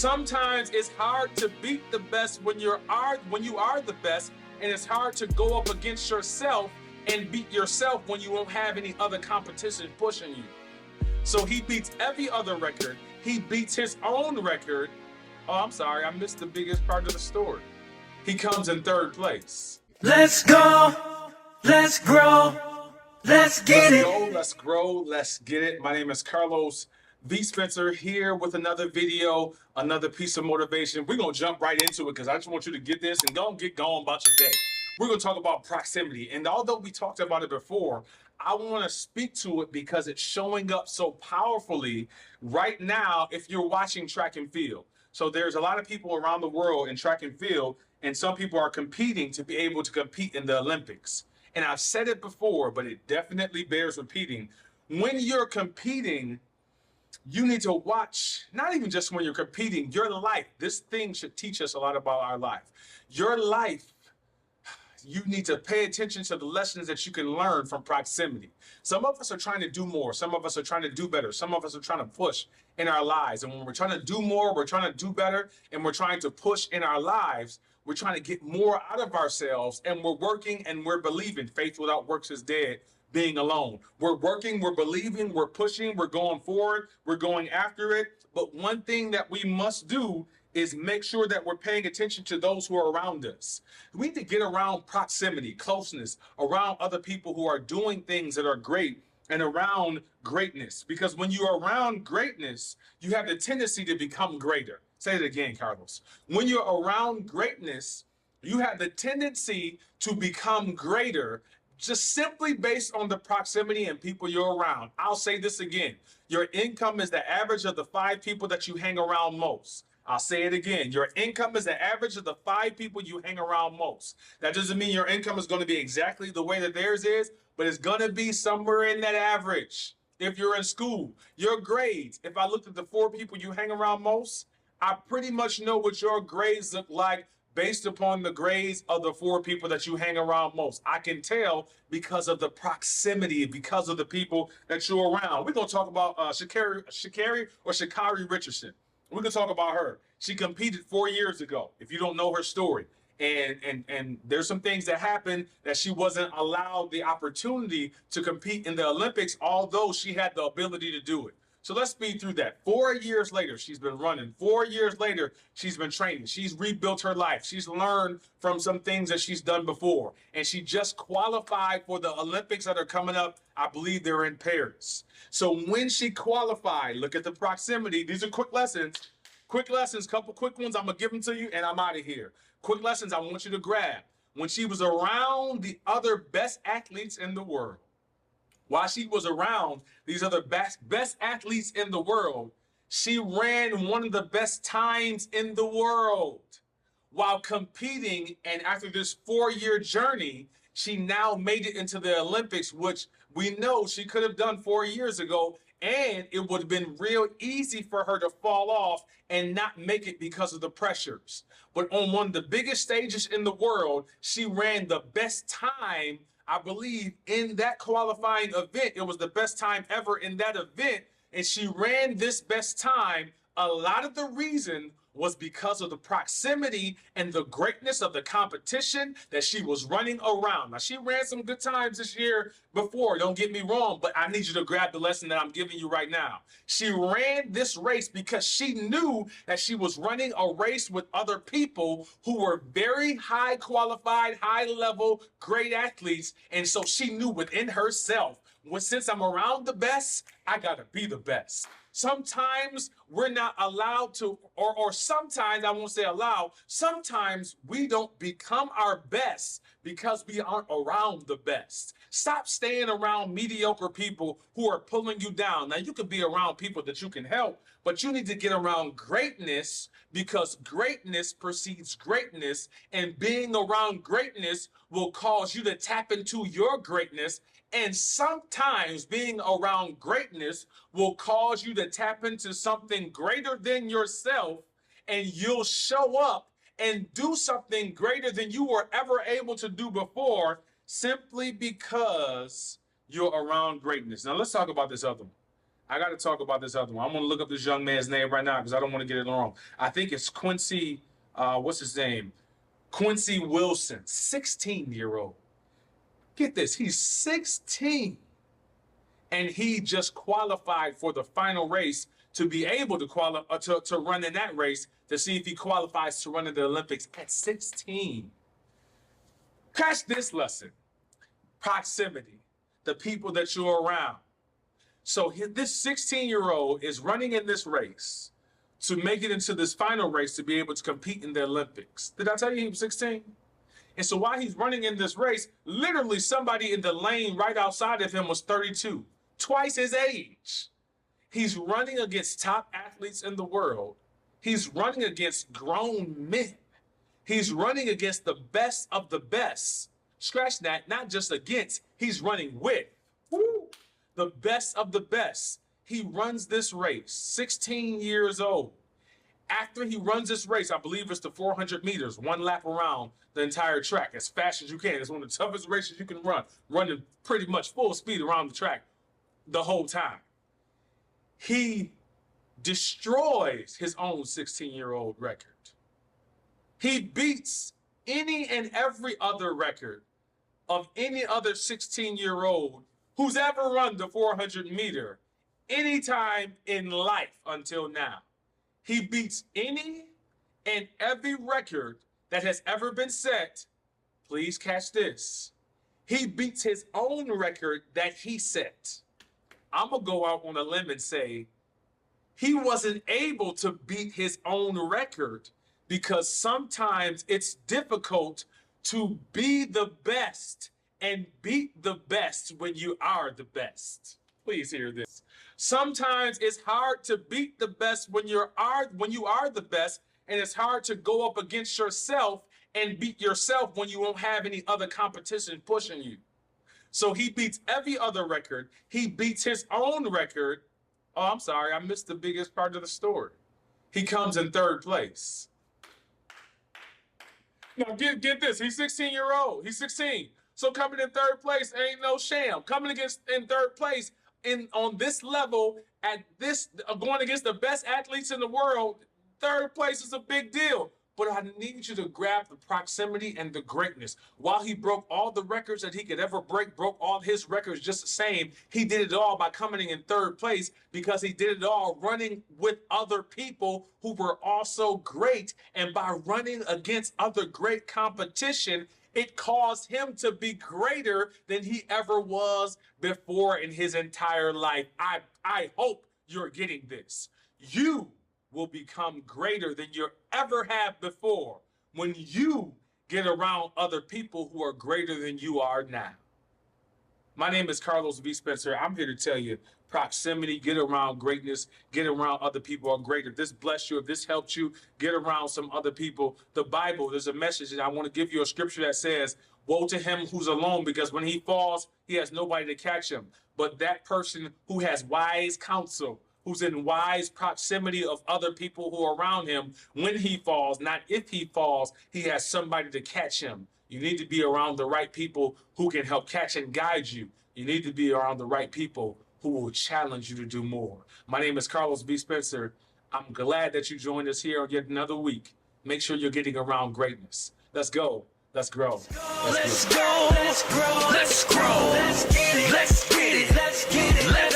Sometimes it's hard to beat the best when you are the best, and it's hard to go up against yourself and beat yourself when you won't have any other competition pushing you. So he beats every other record. He beats his own record. Oh, I'm sorry, I missed the biggest part of the story. He comes in third place. Let's go, let's grow, let's get it. Let's go, let's grow, let's get it. My name is carlosVspencer here with another video, another piece of motivation. We're going to jump right into it because I just want you to get this and get going about your day. We're going to talk about proximity. And although we talked about it before, I want to speak to it because it's showing up so powerfully right now if you're watching track and field. So there's a lot of people around the world in track and field, and some people are competing to be able to compete in the Olympics. And I've said it before, but it definitely bears repeating. When you're competing, you need to watch, not even just when you're competing, your life. This thing should teach us a lot about our life. Your life, you need to pay attention to the lessons that you can learn from proximity. Some of us are trying to do more. Some of us are trying to do better. Some of us are trying to push in our lives. And when we're trying to do more, we're trying to do better, and we're trying to push in our lives, we're trying to get more out of ourselves, and we're working and we're believing. Faith without works is dead, being alone. We're working, we're believing, we're pushing, we're going forward, we're going after it. But one thing that we must do is make sure that we're paying attention to those who are around us. We need to get around proximity, closeness, around other people who are doing things that are great and around greatness. Because when you're around greatness, you have the tendency to become greater. Say it again, Carlos. When you're around greatness, you have the tendency to become greater just simply based on the proximity and people you're around. I'll say this again. Your income is the average of the 5 people that you hang around most. I'll say it again. Your income is the average of the 5 people you hang around most. That doesn't mean your income is going to be exactly the way that theirs is, but it's going to be somewhere in that average. If you're in school, your grades, if I looked at the 4 people you hang around most, I pretty much know what your grades look like based upon the grades of the 4 people that you hang around most. I can tell because of the proximity, because of the people that you're around. We're going to talk about sha'carri Richardson. We're going to talk about her. She competed 4 years ago, if you don't know her story. And there's some things that happened that she wasn't allowed the opportunity to compete in the Olympics, although she had the ability to do it. So let's speed through that. 4 years later, she's been running. 4 years later, she's been training. She's rebuilt her life. She's learned from some things that she's done before. And she just qualified for the Olympics that are coming up. I believe they're in Paris. So when she qualified, look at the proximity. These are quick lessons. Quick lessons, couple quick ones. I'm going to give them to you, and I'm out of here. Quick lessons I want you to grab. When she was around the other best athletes in the world, while she was around these other best athletes in the world, she ran one of the best times in the world while competing. And after this 4-year journey, she now made it into the Olympics, which we know she could have done 4 years ago. And it would have been real easy for her to fall off and not make it because of the pressures. But on one of the biggest stages in the world, she ran the best time, I believe, in that qualifying event. It was the best time ever in that event. And she ran this best time. A lot of the reason was because of the proximity and the greatness of the competition that she was running around. Now, she ran some good times this year before, don't get me wrong, but I need you to grab the lesson that I'm giving you right now. She ran this race because she knew that she was running a race with other people who were very high qualified, high level, great athletes. And so she knew within herself, well, since I'm around the best, I gotta be the best. Sometimes we're not allowed to, or sometimes, I won't say allowed, sometimes we don't become our best because we aren't around the best. Stop staying around mediocre people who are pulling you down. Now, you could be around people that you can help, but you need to get around greatness because greatness precedes greatness, and being around greatness will cause you to tap into your greatness. And sometimes being around greatness will cause you to tap into something greater than yourself, and you'll show up and do something greater than you were ever able to do before simply because you're around greatness. Now, let's talk about this other one. I got to talk about this other one. I'm going to look up this young man's name right now because I don't want to get it wrong. I think it's Quincy, what's his name? Quincy Wilson, 16-year-old. Get this, he's 16. And he just qualified for the final race to be able to qualify to run in that race to see if he qualifies to run in the Olympics at 16. Catch this lesson. Proximity, the people that you're around. So this 16-year-old is running in this race to make it into this final race to be able to compete in the Olympics. Did I tell you he was 16? And so while he's running in this race, literally somebody in the lane right outside of him was 32, twice his age. He's running against top athletes in the world. He's running against grown men. He's running against the best of the best. Scratch that, not just against, he's running with. Woo! The best of the best. He runs this race, 16 years old. After he runs this race, I believe it's the 400 meters, one lap around the entire track, as fast as you can. It's one of the toughest races you can run, running pretty much full speed around the track the whole time. He destroys his own 16-year-old record. He beats any and every other record of any other 16-year-old who's ever run the 400 meter anytime in life until now. He beats any and every record that has ever been set. Please catch this. He beats his own record that he set. I'm going to go out on a limb and say he wasn't able to beat his own record because sometimes it's difficult to be the best and beat the best when you are the best. Please hear this. Sometimes it's hard to beat the best when you are the best, and it's hard to go up against yourself and beat yourself when you won't have any other competition pushing you. So he beats every other record. He beats his own record. Oh, I'm sorry, I missed the biggest part of the story. He comes in third place. Now get this, he's 16-year-old. He's 16. So coming in third place ain't no sham. Coming in third place on this level, at this going against the best athletes in the world, third place is a big deal. But I need you to grab the proximity and the greatness. While he broke all the records that he could ever break, broke all his records just the same, he did it all by coming in third place because he did it all running with other people who were also great. And by running against other great competition, it caused him to be greater than he ever was before in his entire life. I hope you're getting this. You will become greater than you ever have before when you get around other people who are greater than you are now. My name is carlosVspencer. I'm here to tell you proximity, get around greatness, get around other people who are greater. If this blessed you, if this helped you, get around some other people. The Bible, there's a message, and I want to give you a scripture that says, woe to him who's alone, because when he falls, he has nobody to catch him. But that person who has wise counsel, who's in wise proximity of other people who are around him, when he falls, not if he falls, he has somebody to catch him. You need to be around the right people who can help catch and guide you. You need to be around the right people who will challenge you to do more. My name is carlosVspencer. I'm glad that you joined us here on yet another week. Make sure you're getting around greatness. Let's go. Let's grow. Let's go. Let's grow. Let's grow. Let's get it. Let's get it. Let's get it. Let's